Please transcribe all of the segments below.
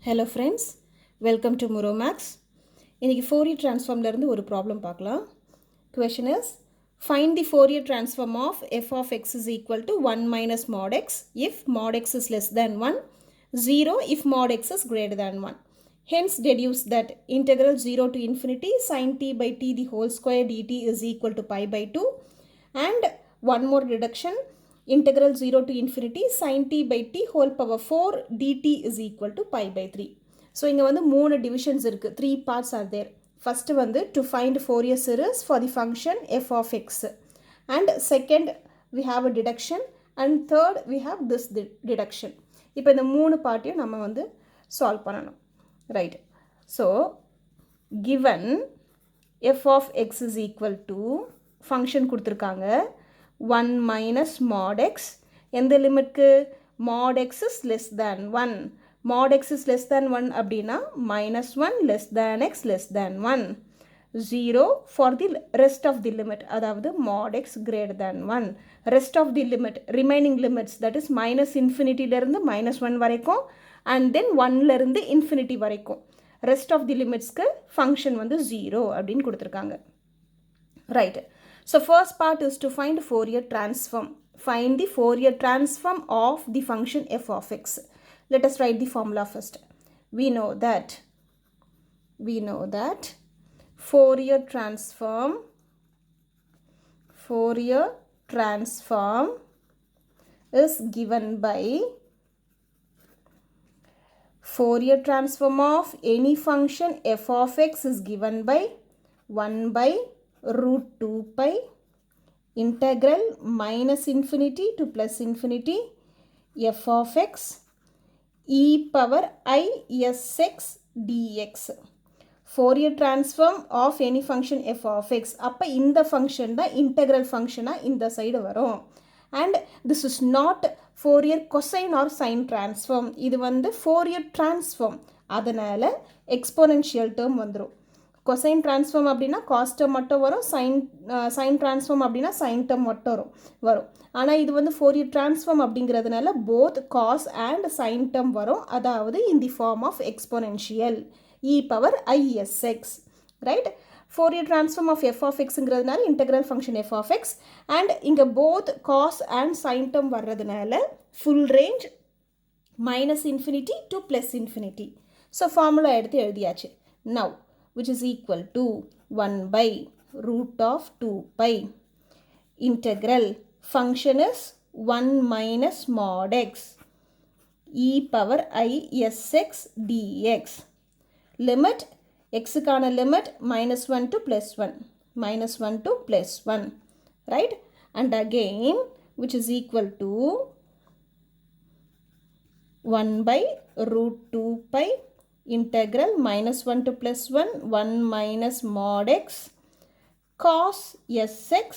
Hello friends, welcome to Muromax. இன்னைக்கு Fourier transform ல இருந்து ஒரு problem பார்க்கலாம். Question is, find the Fourier transform of f of x is equal to 1 minus mod x if mod x is less than 1, 0 if mod x is greater than 1. Hence deduce that integral 0 to infinity sin t by t the whole square dt is equal to pi by 2, and one more reduction, integral 0 to infinity sin t by t whole power 4 dt is equal to pi by 3. So இங்க வந்து மூணு divisions இருக்கு, 3 parts are there. First வந்து to find Fourier series for the function f of x, and second we have a deduction, and third we have this deduction. இப்போ இந்த மூணு பார்ட்டையும் நம்ம வந்து solve பண்ணணும், right? So given f of x is equal to function கொடுத்திருக்காங்க 1 minus mod x, எந்த லிமிட்க்கு mod x is less than 1, mod x is less than 1 அப்படினா minus 1 less than x less than 1, 0 for the rest of the limit, அதாவது mod x greater than 1, rest of the limit, remaining limits, that is minus infinity லிருந்து minus 1 வரைக்கும் and then 1 லிருந்து infinity வரைக்கும் rest of the limitsக்கு function வந்து 0 அப்படின்னு கொடுத்திருக்காங்க, right? So first part is to find Fourier transform. Find the Fourier transform of the function f of x. Let us write the formula first. We know that Fourier transform is given by Fourier transform of any function f of x is given by 1 by root 2 pi integral minus infinity to plus infinity f of x e power I s x dx. Fourier transform of any function f of x. அப்ப இந்த function தான் integral function இந்த side வரும். And this is not Fourier cosine or sine transform. இது வந்து Fourier transform. அதனால exponential term வந்துரும். Cosine transform அப்படினா cos term மட்டும் வரும், sine transform அப்படினா sine term மட்டும் வரும். ஆனா இது வந்து Fourier transform அப்படிங்கிறதுனால both cos and sine term வரும், அதாவது in the form of exponential e power I s x, right? Fourier transform of f of x ங்கிறதுனால integral function f of x, and இங்க both cos and sine term வர்றதுனால full range minus infinity to plus infinity. So formula எடுத்து எழுதியாச்சு. Now which is equal to 1 by root of 2 pi integral function is 1 minus mod x e power I s x dx. Limit x கான limit minus 1 to plus 1, minus 1 to plus 1, right? And again which is equal to 1 by root 2 pi integral minus 1 to plus 1, 1 minus mod x cos sx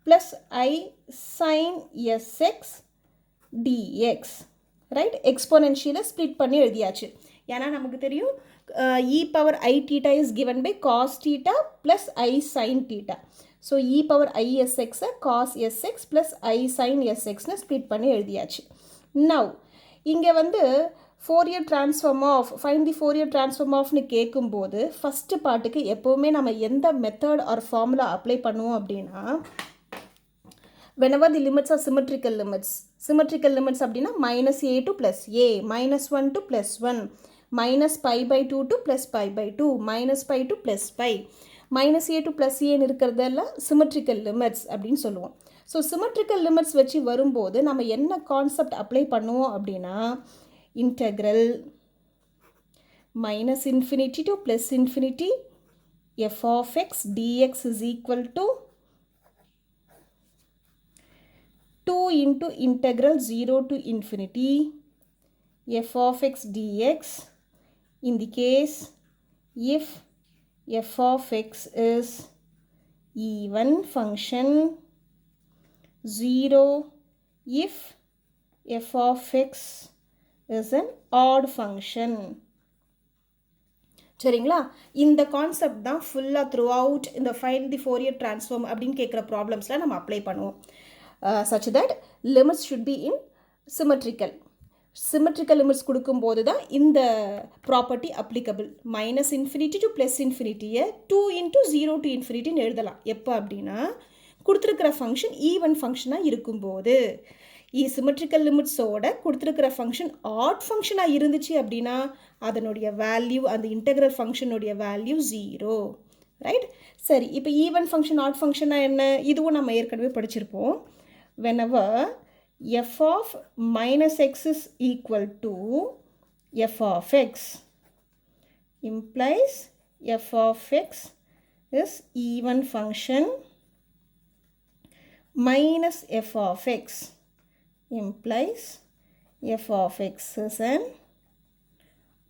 plus I sin sx dx, right? Exponential split பண்ணி எழுதியாச்சு. ஏன்னா நமக்கு தெரியும் e power I theta is given by cos theta plus I sin theta. So e power I sx cos sx plus I sin sx னு split பண்ணி எழுதியாச்சு. Now இங்க வந்து Fourier transform of, find the Fourier transform of னு கேட்கும்போது first பார்ட்டுக்கு எப்பவுமே நம்ம எந்த method or formula apply பண்ணுவோம் அப்படின்னா, whenever the limits are symmetrical limits அப்படின்னா minus a to plus a, minus 1 to plus 1, minus pi by 2 to plus pi by 2, minus pi to plus pi, minus a to plus a இருக்கிறதெல்லாம் symmetrical limits அப்படின்னு சொல்லுவோம். So symmetrical limits வச்சு வரும்போது நம்ம என்ன concept apply பண்ணுவோம் அப்படின்னா, integral minus infinity to plus infinity f of x dx is equal to 2 into integral 0 to infinity f of x dx in the case if f of x is even function, 0 if f of x is an odd function. சரிங்களா? இந்த concept தான் ஃபுல்லா throughout இந்த find the Fourier transform அப்படின்னு கேட்குற ப்ராப்ளம்ஸ்ல நம்ம apply பண்ணுவோம், such that limits should be in symmetrical. Symmetrical limits கொடுக்கும்போது தான் இந்த property applicable. Minus infinity to plus இன்ஃபினிட்டியை 2 இன்ட்டு 0 டு இன்ஃபினிட்டின்னு எழுதலாம். எப்போ அப்படின்னா கொடுத்துருக்கிற ஃபங்க்ஷன் ஈவன் ஃபங்க்ஷனாக இருக்கும்போது. சிமெட்ரிக்கல் லிமிட்ஸோட கொடுத்துருக்கிற ஃபங்க்ஷன் ஆட் ஃபங்க்ஷனாக இருந்துச்சு அப்படின்னா அதனுடைய வேல்யூ, அந்த இன்டெக்ரல் ஃபங்க்ஷனுடைய வேல்யூ 0. ரைட்? சரி, இப்போ ஈவன் ஃபங்க்ஷன் ஆட் ஃபங்க்ஷனாக என்ன, இதுவும் நம்ம ஏற்கனவே படிச்சிருப்போம். whenever f of minus x is equal to f of x implies f of x is even function minus f of x implies f of x is an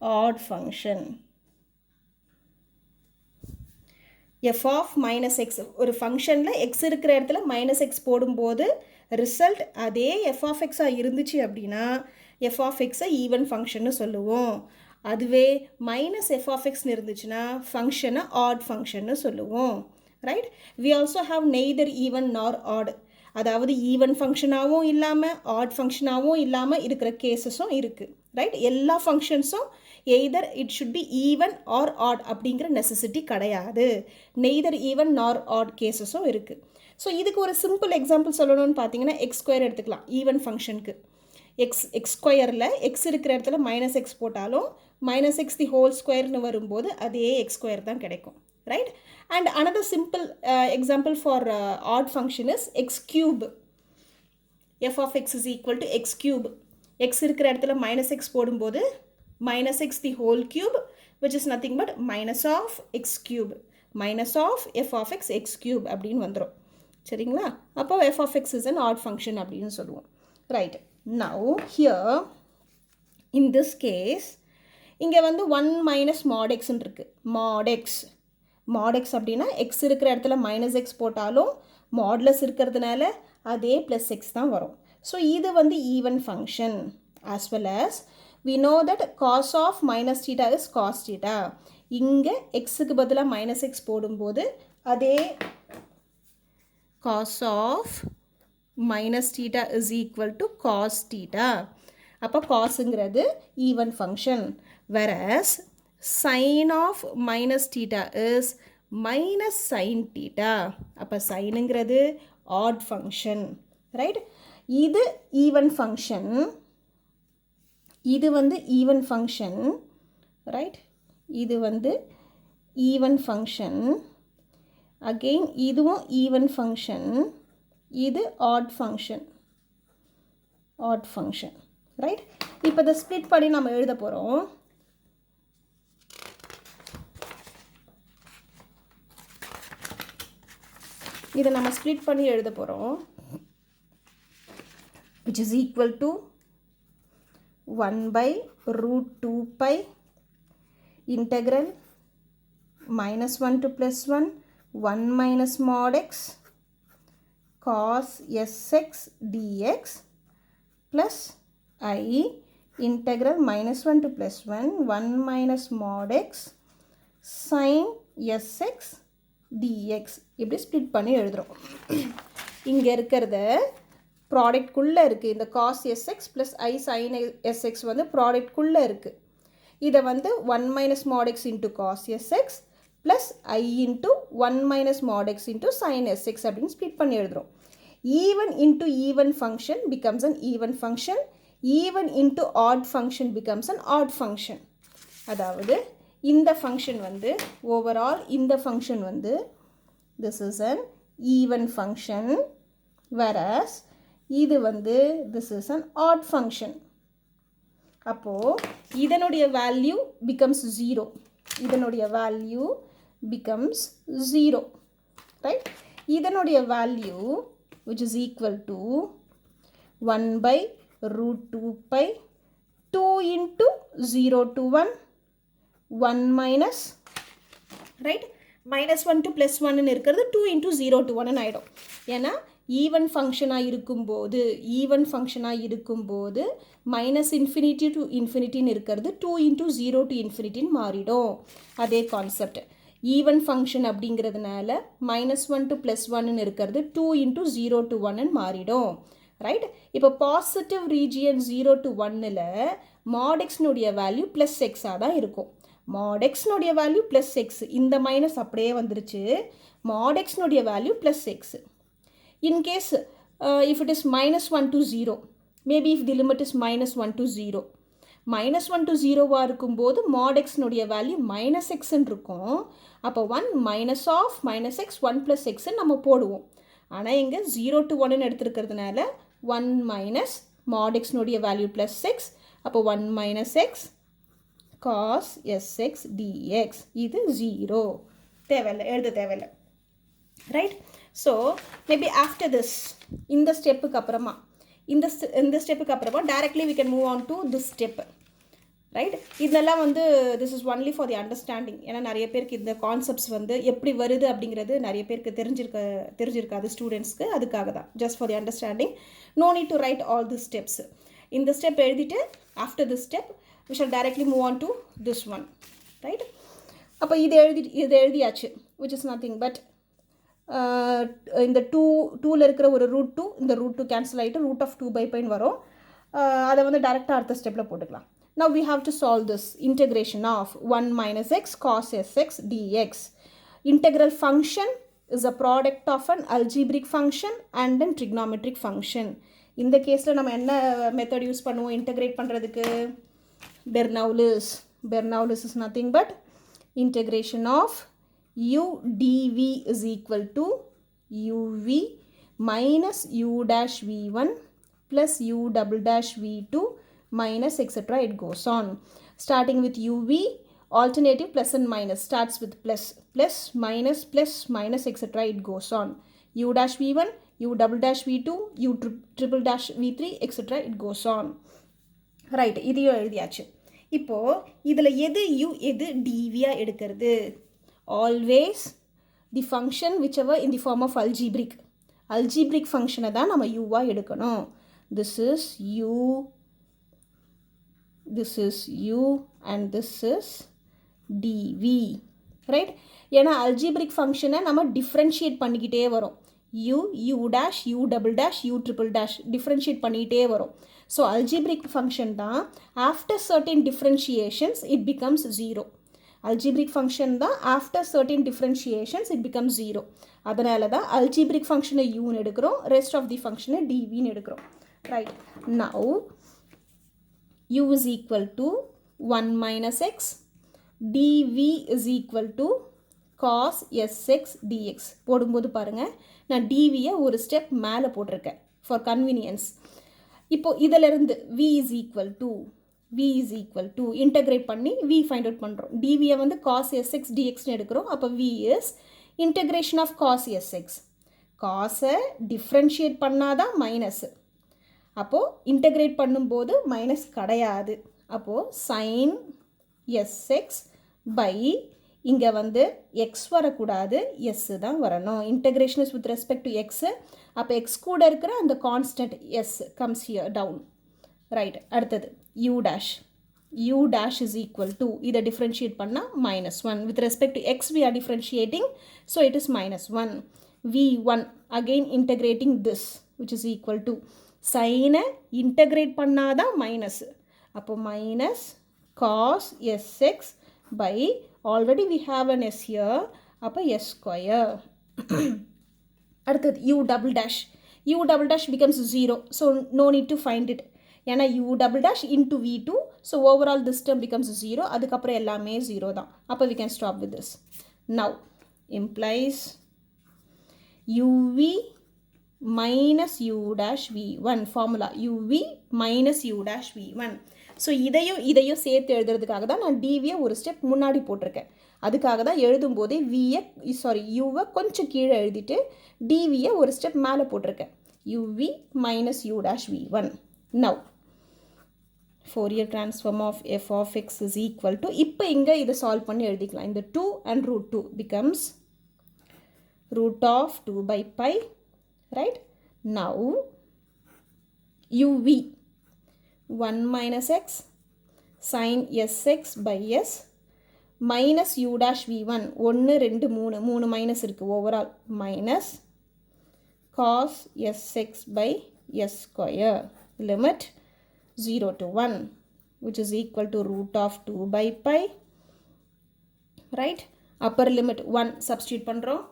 odd function. f of minus x ஒரு ஃபங்க்ஷனில் x இருக்கிற இடத்துல minus x போடும்போது result அதே f of x இருந்துச்சு அப்படின்னா f of x even ஃபங்க்ஷன்னு சொல்லுவோம். அதுவே மைனஸ் f of x இருந்துச்சுன்னா ஃபங்க்ஷனை ஆட் ஃபங்க்ஷன்னு சொல்லுவோம். Right? We also have neither even nor odd. அதாவது ஈவன் ஃபங்க்ஷனாகவும் இல்லாமல் ஆட் ஃபங்க்ஷனாகவும் இல்லாமல் இருக்கிற கேஸஸும் இருக்குது. ரைட்? எல்லா ஃபங்க்ஷன்ஸும் either it should be even or odd அப்படிங்கிற நெசசிட்டி கிடையாது. நெய்தர் ஈவன் நார் ஆட் கேஸஸும் இருக்குது. ஸோ இதுக்கு ஒரு சிம்பிள் எக்ஸாம்பிள் சொல்லணும்னு பார்த்தீங்கன்னா எக்ஸ் ஸ்கொயர் எடுத்துக்கலாம். ஈவன் ஃபங்க்ஷனுக்கு எக்ஸ் ஸ்கொயரில் எக்ஸ் இருக்கிற இடத்துல மைனஸ் எக்ஸ் போட்டாலும் மைனஸ் எக்ஸ் தி ஹோல் ஸ்கொயர்னு வரும்போது அதே எக்ஸ் ஸ்கொயர் தான் கிடைக்கும். Right? And another simple example for odd function is x cube. F of x is equal to x cube. X இருக்கிற இடத்துல மைனஸ் எக்ஸ் போடும்போது minus x the whole cube, which is nothing but minus of x cube, minus of f of x x cube அப்படின்னு வந்துடும். சரிங்களா? அப்போ f of x is an odd function அப்படின்னு சொல்லுவோம். Right? now here in this case இங்கே வந்து 1 minus mod x இருக்குது. mod x அப்படின்னா x இருக்கிற இடத்துல மைனஸ் எக்ஸ் போட்டாலும் மாட்லஸ் இருக்கிறதுனால அதே ப்ளஸ் எக்ஸ் தான் வரும். ஸோ இது வந்து even function. as well as we know that cos of minus theta is cos theta. இங்கே xக்கு பதிலாக மைனஸ் எக்ஸ் போடும்போது அதே cos of minus theta is equal to cos theta. அப்போ cosங்கிறது even function. whereas sin of minus theta is minus sin theta. அப்போ சைனுங்கிறது add function. Right? இது even function. இது வந்து ஈவன் ஃபங்க்ஷன். ரைட்? இது வந்து ஈவன் ஃபங்க்ஷன். அகெயின் இதுவும் even function. இது ஆட் ஃபங்க்ஷன். ரைட்? இப்போ இதை ஸ்ப்ளிட் பண்ணி நம்ம எழுத போகிறோம். இதை நம்ம ஸ்ப்ளிட் பண்ணி எழுத போகிறோம். which is equal to 1 by root 2 pi integral minus 1 to plus 1 1 minus mod x cos sx dx plus I integral minus 1 to plus 1 1 minus mod x sin sx dx. இப்படி ஸ்ப்ளிட் பண்ணி எழுதுகிறோம். இங்கே இருக்கிறத ப்ராடக்ட்குள்ளே இருக்குது. இந்த cos sx plus I sin sx வந்து ப்ராடக்ட்குள்ளே இருக்குது. இதை வந்து 1 minus mod x into cos sx plus I into 1 minus mod x into sin sx அப்படின்னு ஸ்ப்ளிட் பண்ணி எழுதுகிறோம். Even into even function becomes an even function. Even into odd function becomes an odd function. அதாவது இந்த function வந்து overall இந்த function வந்து this is an even function, whereas இது வந்து this is an odd function. அப்போது இதனுடைய வேல்யூ becomes 0. இதனுடைய வேல்யூ becomes 0. ரைட்? இதனுடைய value which is equal to 1 by root 2 pi 2 into 0 to 1 1 minus, right, minus 1 to plus 1 இருக்கிறது 2 into 0 to 1 ஆகிடும். ஏன்னா even ஃபங்க்ஷனாக இருக்கும்போது மைனஸ் இன்ஃபினிட்டி டு இன்ஃபினிட்டின்னு இருக்கிறது 2 into 0 to இன்ஃபினிட்டின்னு மாறிடும். அதே கான்செப்ட். ஈவன் ஃபங்க்ஷன் அப்படிங்கிறதுனால -1 to +1 இருக்கிறது 2 into 0 to 1 மாறிடும். ரைட். இப்போ பாசிட்டிவ் ரீஜியன் 0 to 1ல் mod xனுடைய வேல்யூ ப்ளஸ் எக்ஸாக தான் இருக்கும். mod xனுடைய வேல்யூ ப்ளஸ் எக்ஸ், இந்த மைனஸ் அப்படியே வந்துருச்சு. mod xனுடைய value plus x. In case if it is minus 1 to 0, maybe if the limit is minus 1 to 0, minus 1 to 0 இருக்கும்போது mod xனுடைய வேல்யூ மைனஸ் எக்ஸ்ன்னு இருக்கும். அப்போ 1 minus of minus x 1 plus எக்ஸ்ன்னு நம்ம போடுவோம். ஆனால் இங்கே 0 to 1ன்னு எடுத்துருக்கிறதுனால 1 மைனஸ் mod xனுடைய வேல்யூ ப்ளஸ் எக்ஸ். அப்போ 1 minus x cos sx dx. இது 0. தேவையில்லை, எழுத தேவையில்லை. Right. So maybe after this, இந்த ஸ்டெப்புக்கு அப்புறமா இந்த ஸ்டெப்புக்கு அப்புறமா directly we can move on to this step. Right. இதெல்லாம் வந்து this is only for the understanding. ஏன்னா நிறைய பேருக்கு இந்த கான்செப்ட்ஸ் வந்து எப்படி வருது அப்படிங்கிறது நிறைய பேருக்கு தெரிஞ்சிருக்காது ஸ்டூடெண்ட்ஸ்க்கு. அதுக்காக தான், just for the understanding. No need to write all the steps. இந்த ஸ்டெப் எழுதிட்டு after this step we shall directly move on to this one. Right. அப்போ இது எழுதியாச்சு, which is nothing but இந்த 2ல் இருக்கிற ஒரு ரூட் 2, இந்த ரூட் 2 கேன்சல் ஆகிட்டு ரூட் ஆஃப் 2/π வரும். அதை வந்து டேரெக்டாக அடுத்த ஸ்டெப்பில் போட்டுக்கலாம். Now we have to solve this integration of 1 minus x cos sx dx. Integral function is a product of an algebraic function and a trigonometric function. இந்த கேஸில் நம்ம என்ன மெத்தட் யூஸ் பண்ணுவோம் இன்டெகிரேட் பண்ணுறதுக்கு? Bernoullis is nothing but integration of u dv is equal to uv minus u dash v1 plus u double dash v2 minus etc. It goes on. Starting with uv, alternative plus and minus starts with plus minus etc. It goes on. U dash v1, u double dash v2, u triple dash v3 etc. It goes on. Right. இதையும் எழுதியாச்சு. இப்போது இதில் எது u எது dvயாக எடுக்கிறது? Always the function whichever in the form of algebraic ஃபங்க்ஷனை தான் நம்ம யூவாக எடுக்கணும். This is u and this is dv. ரைட். ஏன்னா அல்ஜிப்ரிக் ஃபங்க்ஷனை நம்ம டிஃப்ரென்ஷியேட் பண்ணிக்கிட்டே வரோம். u dash u double dash u triple dash differentiate பண்ணிக்கிட்டே வரும். ஸோ அல்ஜிப்ரிக் ஃபங்க்ஷன் தான் after certain differentiations it becomes 0. Algebraic function தான் after certain differentiations it becomes 0. அதனால தான் அல்ஜிப்ரிக் ஃபங்க்ஷனை யூன்னு எடுக்கிறோம், ரெஸ்ட் ஆஃப் தி ஃபங்க்ஷனை டிவின்னு எடுக்கிறோம். Right. Now u is equal to 1 minus x, dv is equal to cos sx dx. போடும்போது பாருங்கள், நான் dvயை ஒரு ஸ்டெப் மேலே போட்டிருக்கேன் ஃபார் கன்வீனியன்ஸ். இப்போது இதிலிருந்து v is equal to integrate பண்ணி v ஃபைண்ட் அவுட் பண்ணுறோம். dvயை வந்து cos sx dxன்னு எடுக்கிறோம். அப்போ v is integration of cos sx. காஸை டிஃப்ரென்ஷியேட் பண்ணாதான் மைனஸு. அப்போது இன்டகிரேட் பண்ணும்போது மைனஸ் கிடையாது. அப்போது sin sx by இங்கே வந்து எக்ஸ் வரக்கூடாது, எஸ் தான் வரணும். Integration is with respect to x. அப்போ எக்ஸ் கூட இருக்கிற அந்த constant s comes here down. Right. அடுத்தது u dash is equal to, இதை டிஃப்ரென்ஷியேட் பண்ணால் -1. With respect to x we are differentiating, so it is -1. v1 again integrating this which is equal to, சைனை integrate பண்ணாதான் minus. அப்போ minus cos sx by, already we have an s here, அப்போ s square. அடுத்தது u double dash becomes 0, so no need to find it. ஏன்னா u double dash into v2, so overall this term becomes 0. அதுக்கப்புறம் எல்லாமே 0 தான். அப்போ we can stop with this. Now implies uv minus u dash v1 formula, uv minus u dash v1. So இதையும் சேர்த்து எழுதுறதுக்காக தான் நான் டிவியை ஒரு ஸ்டெப் முன்னாடி போட்டிருக்கேன். அதுக்காக தான் எழுதும்போதே யூவை கொஞ்சம் கீழே எழுதிட்டு டிவியை ஒரு ஸ்டெப் மேலே போட்டிருக்கேன். uv minus u dash v1. Now Fourier transform of f of x is equal to, இப்போ இங்கே இதை சால்வ் பண்ணி எழுதிக்கலாம். இந்த 2 and root 2 becomes root of 2/π. Right. Now uv 1 minus x sin sx by s minus u dash v1, 1 2 3 minus இருக்குது overall, minus cos sx by s square. Limit 0 to 1, which is equal to root of 2 by pi. Right? Upper limit 1 substitute பண்றோம்.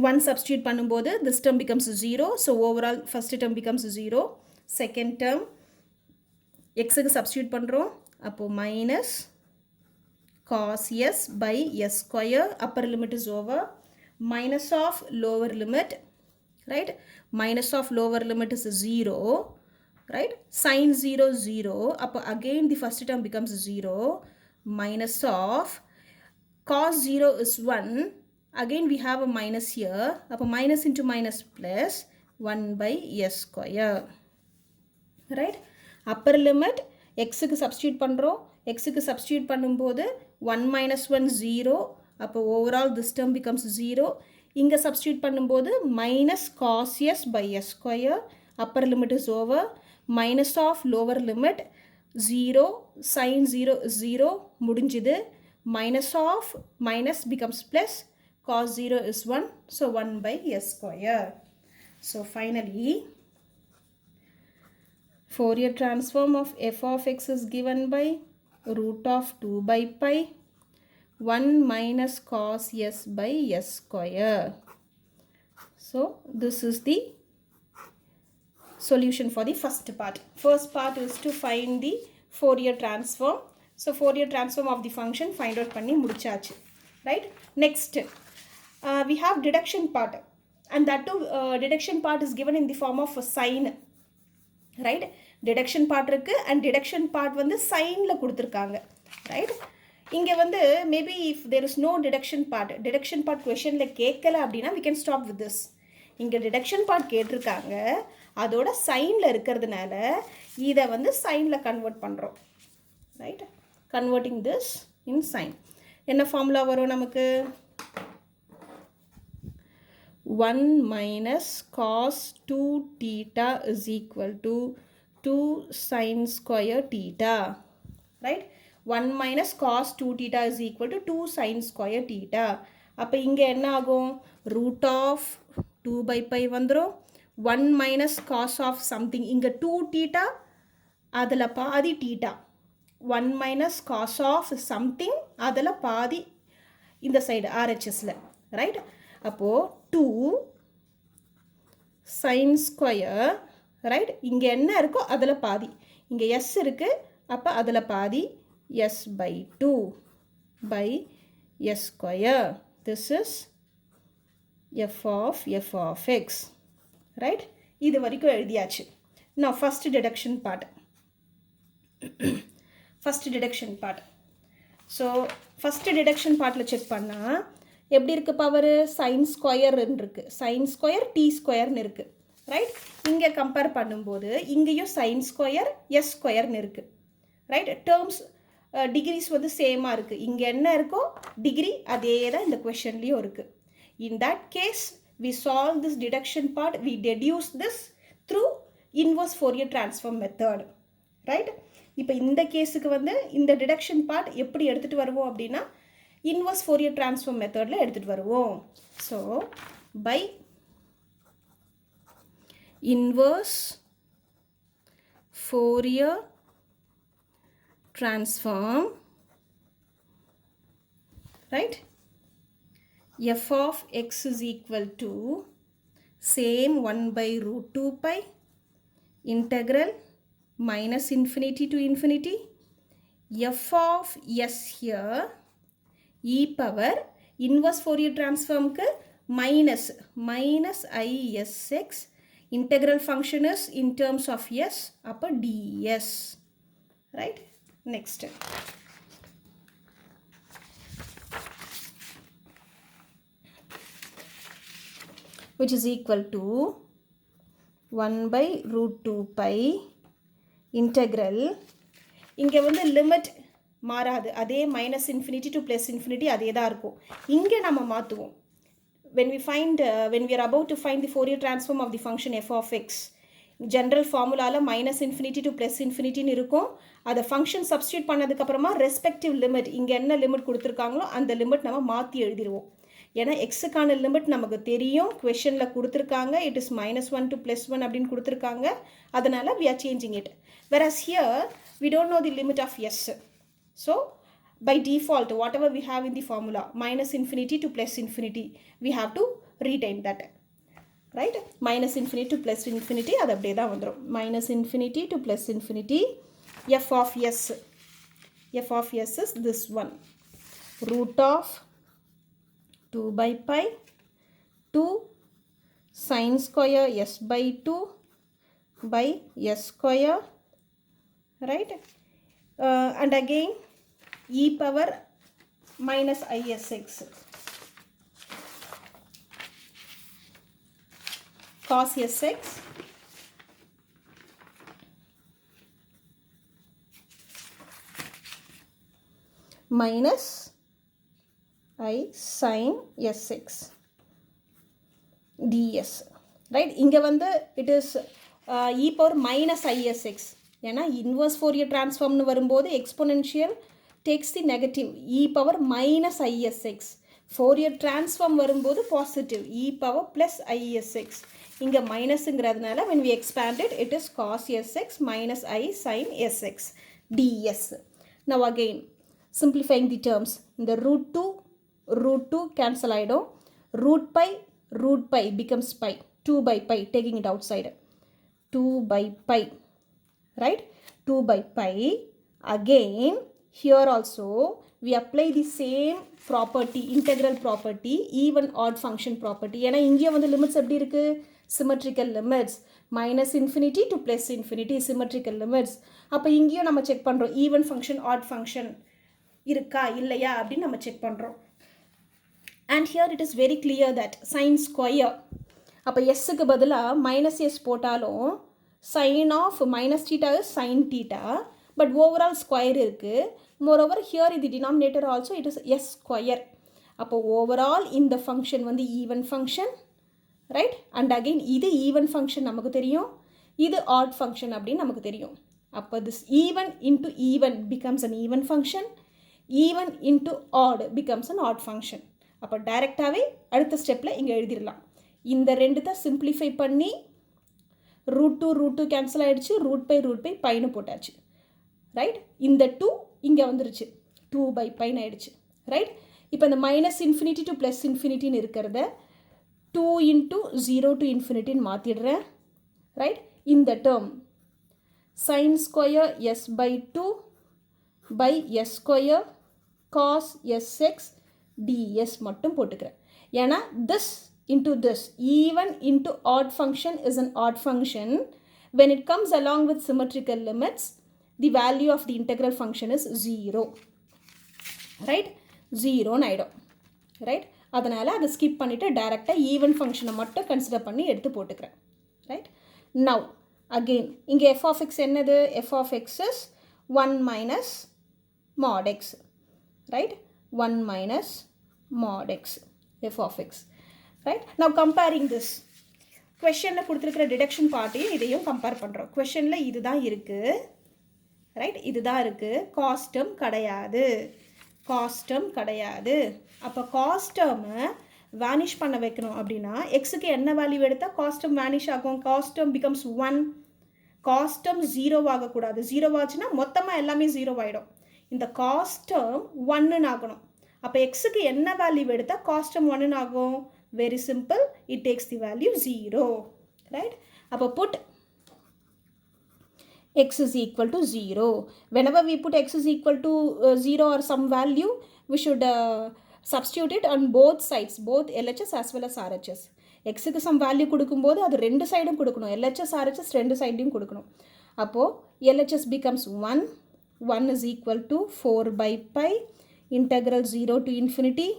1 substitute பண்ணும்போது this term becomes 0. So overall first term becomes 0. Second term x க்கு substitute பண்றோம். அப்போ minus cos s by s square. Upper limit is over. Minus of lower limit. Right? Minus of lower limit is 0. Right? Sin 0, 0. Appo again the first term becomes 0. Minus of cos 0 is 1. Again we have a minus here. Appo minus into minus plus 1 by s square. Right? Upper limit x க்கு substitute பண்றோம். x க்கு substitute பண்ணும்போது 1 minus 1 0. அப்போ overall this term becomes 0. இங்க substitute பண்ணும்போது minus cos s by s square. Upper limit is over. Minus of lower limit 0. Sin 0 is 0. முடிஞ்சுது. Minus of minus becomes plus. Cos 0 is 1. So 1 by s square. So finally, Fourier transform of f of x is given by root of 2 by pi 1 minus cos s by s square. So this is the solution for the first part. First part is to find the Fourier transform. So Fourier transform of the function find out பண்ணி முடிச்சாச்சு. Right? Next, we have deduction part, and that too deduction part is given in the form of a sine. Right? Deduction part இருக்கு, and deduction part வந்து signல கொடுத்திருக்காங்க. Right? இங்க வந்து maybe if there is no deduction part questionல கேட்கல அப்படின்னா we can stop with this. இங்க deduction part கேட்டிருக்காங்க, அதோட signல இருக்கிறதுனால இதை வந்து signல convert பண்றோம். Right? Converting this in sign. என்ன formula வரும் நமக்கு? 1 minus cos 2 theta is equal to 2 sin square theta. Right? 1 minus cos 2 theta is equal to 2 sin square theta. அப்போ இங்கே என்ன ஆகும்? root of 2 by pi வந்துரும். 1 minus cos of something. இங்கே 2 theta, அதில் பாதி theta. 1 minus cos of something, அதில் பாதி இந்த சைடு RHSல. Right? அப்போ 2 sin square. Right? இங்கே என்ன இருக்கோ அதில் பாதி. இங்கே s இருக்கு, அப்போ அதில் பாதி s by 2 by s square. This is f of x. Right? இது வரைக்கும் எழுதியாச்சு. Now first deduction part. So first deduction partல செக் பண்ணா எப்படி இருக்கு பவர்? sin square இருக்கு, sin square t square இருக்கு. Right? இங்கே கம்பேர் பண்ணும்போது இங்கேயும் sin square s square இருக்கு. Right? Terms degrees வந்து சேமாக இருக்குது. இங்கே என்ன இருக்கோ டிகிரி அதே தான் இந்த கொஷன்லேயும் இருக்குது. In that case, we solve this deduction part, we deduce this through inverse Fourier transform method. Right? இப்போ இந்த கேஸுக்கு வந்து இந்த deduction part எப்படி எடுத்துகிட்டு வருவோம் அப்படின்னா inverse Fourier transform methodல எடுத்துகிட்டு வருவோம். So, by inverse Fourier transform, right, f of x is equal to same 1 by root 2 pi integral minus infinity to infinity f of s here e power inverse Fourier transform ku minus I s x. Integral function is in terms of s, upper ds. Right? Next. Which is equal to 1 by root 2 pi integral. இங்கே வந்து limit மாறாது, அதே minus infinity to plus infinity அதே தான் இருக்கும். இங்கே நம்ம மாற்றுவோம். When we are about to find the Fourier transform of the function f of x, general formula minus infinity to plus infinity இருக்கும். அதை ஃபங்க்ஷன் சப்ஸ்டியூட் பண்ணதுக்கப்புறமா ரெஸ்பெக்டிவ் லிமிட், இங்கே என்ன லிமிட் கொடுத்துருக்காங்களோ அந்த லிமிட் நம்ம மாற்றி எழுதிடுவோம். ஏன்னா எக்ஸுக்கான லிமிட் நமக்கு தெரியும், கொஷனில் கொடுத்துருக்காங்க, இட் இஸ் -1 to +1 அப்படின்னு கொடுத்துருக்காங்க, அதனால் we are changing it. Whereas here we don't know the limit of s. So by default whatever we have in the formula -infinity to +infinity, we have to retain that, right? -infinity to +infinity அது அப்படியே தான் வந்துடும். -infinity to +infinity f of s is this one, root of 2 by pi 2 sin square s by 2 by s square, right? And again e power minus isx cos sx minus I sin sx ds, right? இங்கே வந்து it is e power minus isx, ஏன்னா inverse Fourier transformனு வரும்போது exponential takes the negative e power minus isx. Fourier transform வரும்போது positive e power plus isx. இங்கே மைனஸுங்கிறதுனால when we expand it, it is cos sx minus I sin sx ds. Now again simplifying the terms, இந்த root 2 cancel ஆயிடும், root pi becomes pi, 2 by pi, taking it outside, 2 by pi, right? 2 by pi. Again here also we apply the same property, integral property, even odd function property. ஏன்னா இங்கே வந்து limits எப்படி இருக்கு, symmetrical limits, -infinity to +infinity symmetrical limits. அப்போ இங்கேயும் நம்ம check பண்ணுறோம் even function odd function இருக்கா இல்லையா அப்படின்னு நம்ம செக் பண்ணுறோம். and here it is very clear that sin square, அப்போ எஸ்ஸுக்கு பதிலாக -s போட்டாலும் sin of minus theta is sin theta, but overall square இருக்குது. moreover here in the denominator also it is s square. அப்போ overall இந்த function வந்து even function, right? and again இது even function நமக்கு தெரியும், இது odd function அப்படின்னு நமக்கு தெரியும். அப்போ this even into even becomes an even function, even into odd becomes an odd function. அப்போ டைரெக்டாகவே அடுத்த ஸ்டெப்பில் இங்கே எழுதிடலாம். இந்த ரெண்டுத்தை சிம்பிளிஃபை பண்ணி root 2 கேன்சல் ஆகிடுச்சு, root by பைன்னு போட்டாச்சு, ரைட்? இந்த 2 இங்கே வந்துருச்சு, 2 by பைன்னு ஆகிடுச்சு, ரைட்? இப்போ இந்த -infinity to +infinity இருக்கிறத 2 into 0 to infinity மாற்றிடுறேன், ரைட்? இந்த term sin square s by 2 by s square cos sx ds மட்டும் போட்டுக்கிறேன். ஏன்னா this into this, even into odd function is an odd function. When it comes along with symmetrical limits, the value of the integral function is 0, right? 0 ஆயிடும், right? அதனால் அதை skip பண்ணிவிட்டு டைரெக்டாக even ஃபங்க்ஷனை மட்டும் கன்சிடர் பண்ணி எடுத்து போட்டுக்கிறேன், ரைட்? நவ் அகெயின் இங்கே f of x என்னது? f of x is 1 minus mod x, right? 1 minus mod x, f of x, right? Now comparing this, questionல கொடுத்துருக்கிற டிடக்ஷன் பார்ட்டையும் இதையும் கம்பேர் பண்ணுறோம். questionல இதுதான் இருக்குது, ரைட்? இதுதான் இருக்குது, காஸ்ட் டேர்ம் கிடையாது, காஸ்ட் டேர்ம் கிடையாது. அப்போ காஸ்ட் டேர்மை வேனிஷ் பண்ண வைக்கணும் அப்படின்னா எக்ஸுக்கு என்ன வேல்யூ எடுத்தால் காஸ்ட் டேர்ம் வேனிஷ் ஆகும்? Cost term becomes 1, cost term 0 ஆகக்கூடாது. 0 ஆச்சுன்னா மொத்தமாக எல்லாமே 0 ஆகிடும். இந்த காஸ்ட் டேர்ம் 1 ஆகணும். அப்போ எக்ஸுக்கு என்ன வேல்யூ எடுத்தால் காஸ்ட் டேர்ம் 1 ஆகும்? Very simple, it takes the value 0, right? அப்போ put x is equal to 0. Whenever we put x is equal to 0 or some value, we should substitute it on both sides, both LHS as well as RHS. x க்கு some value கொடுக்கும்போது அது ரெண்டு சைடும் கொடுக்கணும், LHS RHS ரெண்டு சைடையும் கொடுக்கணும். அப்போது LHS becomes 1 is equal to 4 by pi integral 0 to infinity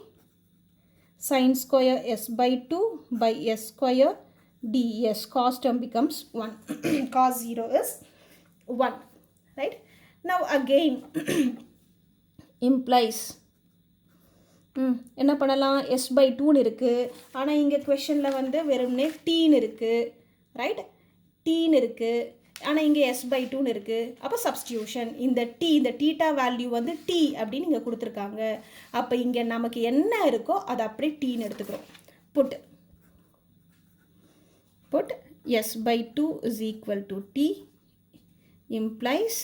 sin square s by 2 by s square ds. Cos term becomes 1 cos 0 is 1, right? Now again implies என்ன பண்ணலாம்? s by 2ன்னு இருக்குது, ஆனால் இங்கே கொஷனில் வந்து வெறும்னே tன்னு இருக்குது, ரைட்? tன்னு இருக்குது. ஆனால் இங்கே s/2ன்னு இருக்குது. அப்போ சப்ஸ்டியூஷன் இந்த இந்த தீட்டா வேல்யூ வந்து t அப்படின்னு இங்கே கொடுத்துருக்காங்க. அப்போ இங்கே நமக்கு என்ன இருக்கோ அதை அப்படியே tன்னு எடுத்துக்கிறோம். put s/2 is equal to t implies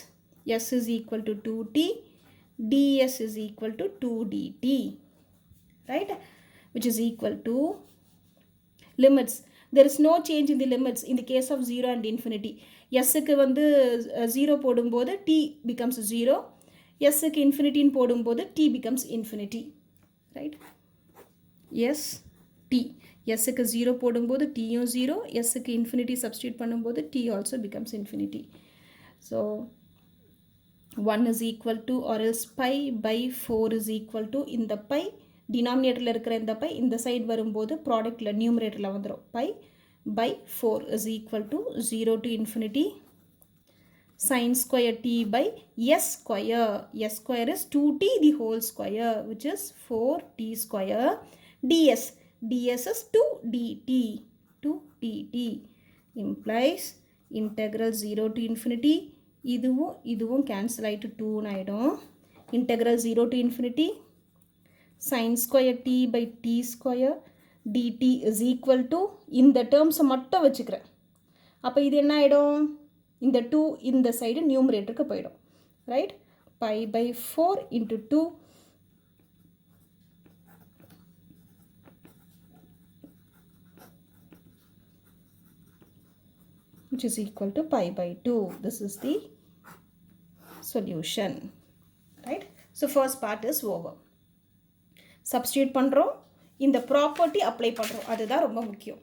s is equal to 2t, ds is equal to 2 dt, right, which is equal to limits. There is no change in the limits in the case of 0 and infinity. s க்கு வந்து 0 போடும்போது t becomes 0, s க்கு infinity போடும்போது t becomes infinity, right? s t, s க்கு 0 போடும்போது t யும் 0, s க்கு infinity substitute பண்ணும்போது t also becomes infinity. So 1 is equal to or else pi by 4 is equal to இந்த pi denominatorல இருக்கிற இந்த pi இந்த side வரும்போது productல numeratorல வந்துரும். pi by 4 is equal to 0 to infinity sin square t by s square. S square is 2t the whole square, which is 4t square ds. ds is 2 dt. 2 dt implies integral 0 to infinity. இதுவும் cancel ஆயிட்டு 2 ஆயிடும். Integral 0 to infinity sin square t by t square dt is equal to இந்த terms மட்டும் வச்சுக்கிறேன். அப்போ இது என்ன ஆயிடும்? இந்த 2 இந்த சைடு நியூமரேட்டருக்கு போயிடும், right? pi by 4 into 2 which is equal to pi by 2. This is the solution, right? So first part is over. Substitute பண்ணுறோம், இந்த ப்ராப்பர்ட்டி அப்ளை பண்ணுறோம், அதுதான் ரொம்ப முக்கியம்.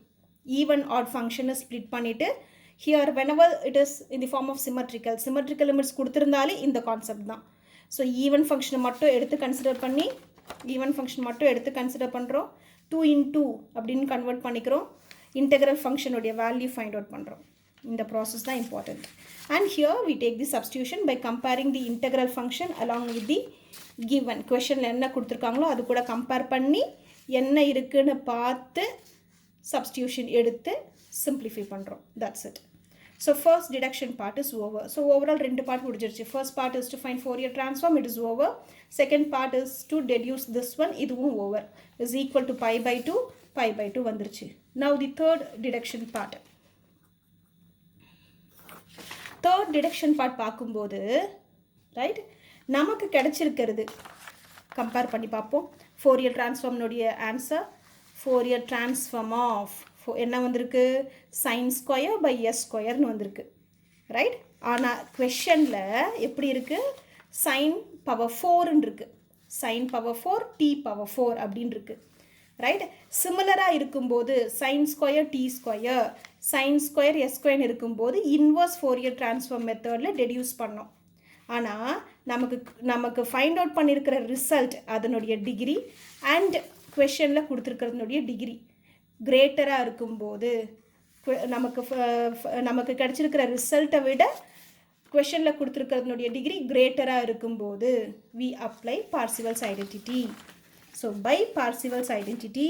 ஈவன் ஆட் ஃபங்க்ஷனை ஸ்ப்ளிட் பண்ணிவிட்டு here whenever it is in the form of symmetrical limits கொடுத்துருந்தாலே இந்த concept தான். ஸோ ஈவன் ஃபங்க்ஷனை மட்டும் எடுத்து கன்சிடர் பண்ணுறோம். 2 into அப்படின்னு கன்வெர்ட் பண்ணிக்கிறோம். இன்டெக்ரல் ஃபங்க்ஷனுடைய வேல்யூ ஃபைண்ட் அவுட் பண்ணுறோம். இந்த ப்ராசஸ் தான் important. And here we take the substitution by comparing the integral function along with the given. கொஷனில் என்ன கொடுத்துருக்காங்களோ அது கூட கம்பேர் பண்ணி என்ன இருக்குன்னு பார்த்து substitution எடுத்து simplify பண்ணுறோம். That's it. So first deduction part is over. So overall ரெண்டு part முடிஞ்சிருச்சு. First part is to find Fourier transform, it is over. Second part is to deduce this one, இதுவும் over. Is equal to pi by 2 வந்துருச்சு. Now the third deduction part. Third deduction part பார்க்கும்போது right நமக்கு கிடைச்சிருக்கிறது compare பண்ணி பார்ப்போம். Fourier transform நோடைய answer Fourier transform of என்ன வந்திருக்கு? sin square by s squareன்னு வந்திருக்கு, ரைட்? ஆனால் கொஷனில் எப்படி இருக்குது? sin power 4ன்னு இருக்குது. sin power 4 t power 4 அப்படின்னு இருக்குது, ரைட்? சிமிலராக இருக்கும்போது sin square t square sin square s square இருக்கும்போது இன்வர்ஸ் Fourier transform மெத்தடில் டெடியூஸ் பண்ணோம். ஆனால் நமக்கு ஃபைண்ட் அவுட் பண்ணியிருக்கிற ரிசல்ட் அதனுடைய டிகிரி அண்ட் கொஷனில் கொடுத்துருக்கிறதுனுடைய டிகிரி கிரேட்டராக இருக்கும்போது நமக்கு கிடச்சிருக்கிற ரிசல்ட்டை விட கொஷனில் கொடுத்துருக்கிறதுனுடைய டிகிரி கிரேட்டராக இருக்கும்போது we apply Parseval's identity. So by Parseval's identity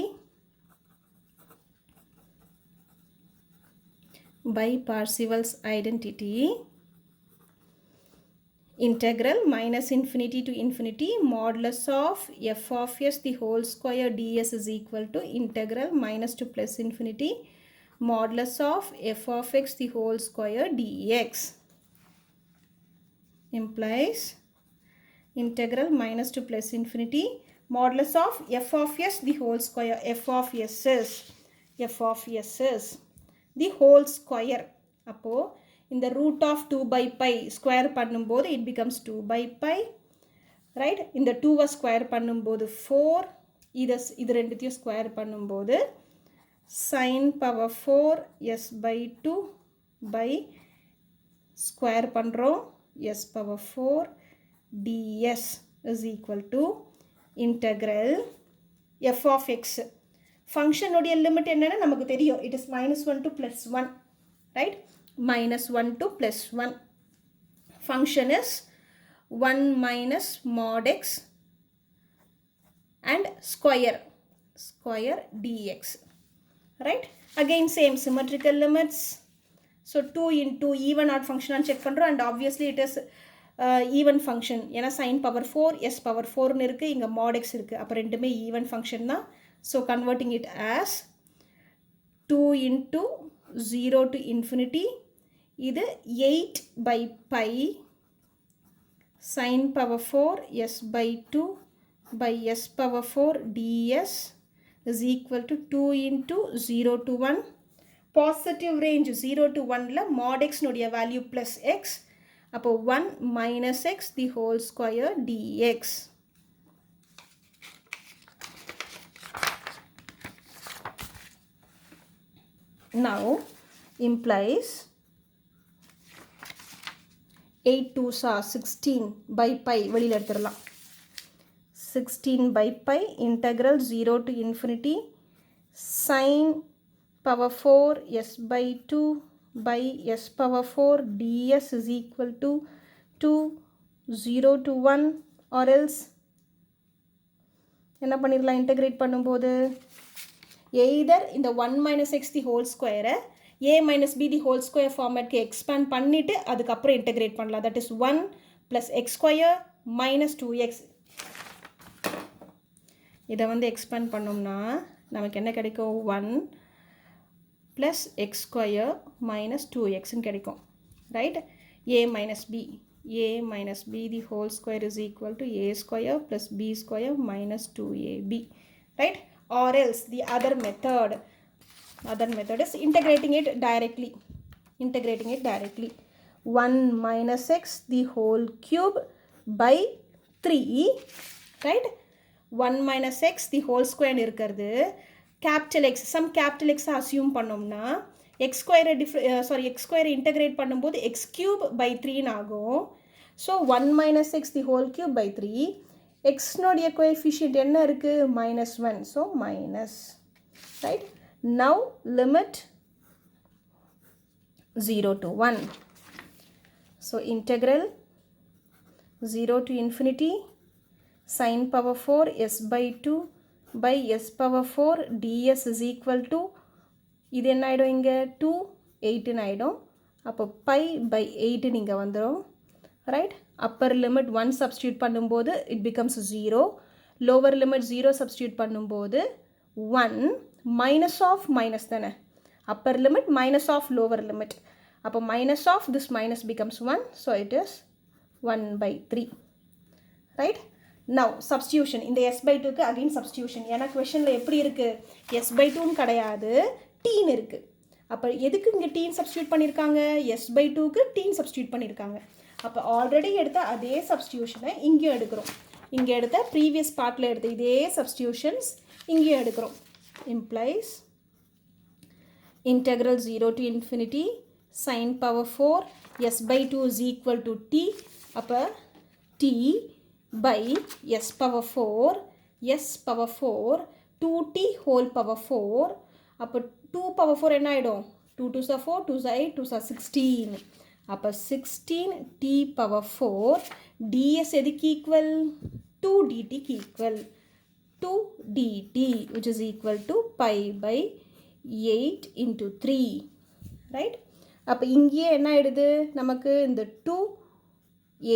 integral minus infinity to infinity modulus of f of s the whole square ds is equal to integral minus to plus infinity modulus of f of x the whole square dx implies integral minus to plus infinity modulus of f of s the whole square. f of s is the whole square. அப்போது இந்த root of 2 by pi square பண்ணும்போது it becomes 2 by pi, right? இந்த 2வை square பண்ணும்போது 4, இது ரெண்டுத்தையும் square பண்ணும்போது sin power 4 s by 2 by square பண்ணுறோம் s power 4 ds is equal to integral f of x. ஃபங்க்ஷனுடைய லிமிட் என்னென்னு நமக்கு தெரியும். it is -1 to +1, right? -1 to +1. Function is 1 minus mod x and square dx, right? Again same symmetrical limits, So 2 into even odd function and check பண்ணுறோம் and obviously it is even function ஏன்னா sin power 4 s power 4 இருக்கு இங்கே mod x இருக்கு அப்போ ரெண்டுமே even function தான். So converting it as 2 into 0 to infinity இது 8 by pi sin power 4 s by 2 by s power 4 ds is equal to 2 into 0 to 1. Positive range 0 to 1 la mod x நோடிய value plus x அப்போ 1 minus x the whole square dx. Now implies 8 2s are 16 by pi வெளியில் எடுத்துடலாம் 16 by pi integral 0 to infinity sin power 4 s by 2 by s power 4 ds is equal to 0 to 1 or else என்ன பண்ணிடலாம் integrate பண்ணும்போது either இந்த 1 minus x the whole square a minus b the whole square formatக்கு expand பண்ணிட்டு அதுக்கப்புறம் integrate பண்ணலாம் that is 1 plus x square minus 2x இதை வந்து expand பண்ணோம்னா நமக்கு என்ன கிடைக்கும் 1 plus x square minus 2x கிடைக்கும் right a minus b the whole square is equal to a square plus b square minus 2ab right or else the other method is integrating it directly 1 minus x the whole cube by 3 right 1 minus x the whole square இருக்கிறது capital X some capital X assume பண்ணோம்னா x square integrate பண்ணும்போது x cube by 3 ஆகும் so 1 minus x the whole cube by 3 x நோடிய coefficient என்ன இருக்கு minus 1 so minus right now limit 0 to 1 so integral 0 to infinity sin power 4 s by 2 by s power 4 ds is equal to இது என்ன ஆயிடும் இங்கே 2 8 ஆயிடும் அப்போ pi by 8 இங்கே வந்துடும் right upper limit 1 substitute பண்ணும்போது it becomes 0 lower limit 0 substitute பண்ணும்போது 1 minus of minus தானே upper limit minus of lower limit அப்போ minus of this minus becomes 1 so it is 1 by 3 right now substitution இந்த s by 2 க்கு again substitution ஏன்னா questionல எப்படி இருக்கு s by 2 ன்னு கிடையாது t ன்னு இருக்கு அப்போ எதுக்கு இங்கே t ன்னு substitute பண்ணியிருக்காங்க s by 2 க்கு t ன்னு substitute பண்ணியிருக்காங்க அப்போ ஆல்ரெடி எடுத்த அதே சப்ஸ்டியூஷனை இங்கேயும் எடுக்கிறோம் இங்கே எடுத்த ப்ரீவியஸ் பார்ட்டில் எடுத்த இதே சப்ஸ்டியூஷன்ஸ் இங்கேயும் எடுக்கிறோம் implies integral 0 to infinity sin power 4 s by 2 is equal to t அப்போ t by s power 4 2t whole power 4 அப்போ 2 power 4 என்ன ஆயிடும் 2 2s are 4 2s are 8 2s are 16 அப்போ 16 t power 4 ds எதுக்கு equal 2 dt க்கு equal 2 dt which is equal to pi by 8 into 3 right அப்போ இங்கேயே என்ன ஆயிடுது நமக்கு இந்த 2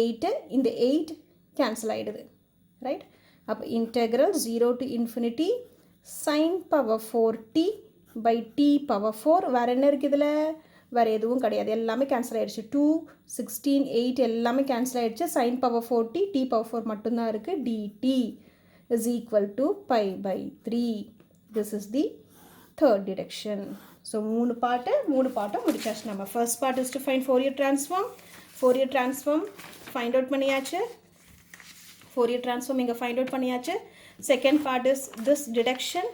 8 இந்த 8 cancel ஆயிடுது right அப்போ integral 0 to infinity sin power 4t by t power 4 வேறு என்ன இருக்குது இதில் வேறு எதுவும் கிடையாது எல்லாமே கேன்சல் ஆகிடுச்சு 2 16 8 எல்லாமே கேன்சல் ஆகிடுச்சு sin power 4t t power 4 மட்டும்தான் இருக்குது dt is equal to pi by 3 this is the third deduction so மூணு பாட்டை முடிச்சாச்சு நம்ம first part is to find Fourier transform find out பண்ணியாச்சு Fourier transform இங்கே find out பண்ணியாச்சு second part is this deduction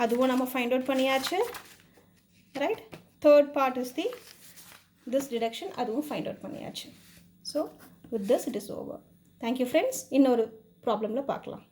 அதுவும் நம்ம find out பண்ணியாச்சு right third part is this deduction அதுவும் find out பண்ணியாச்சு so with this it is over thank you friends இன்னொரு ப்ராப்ளமில் பார்க்கலாம்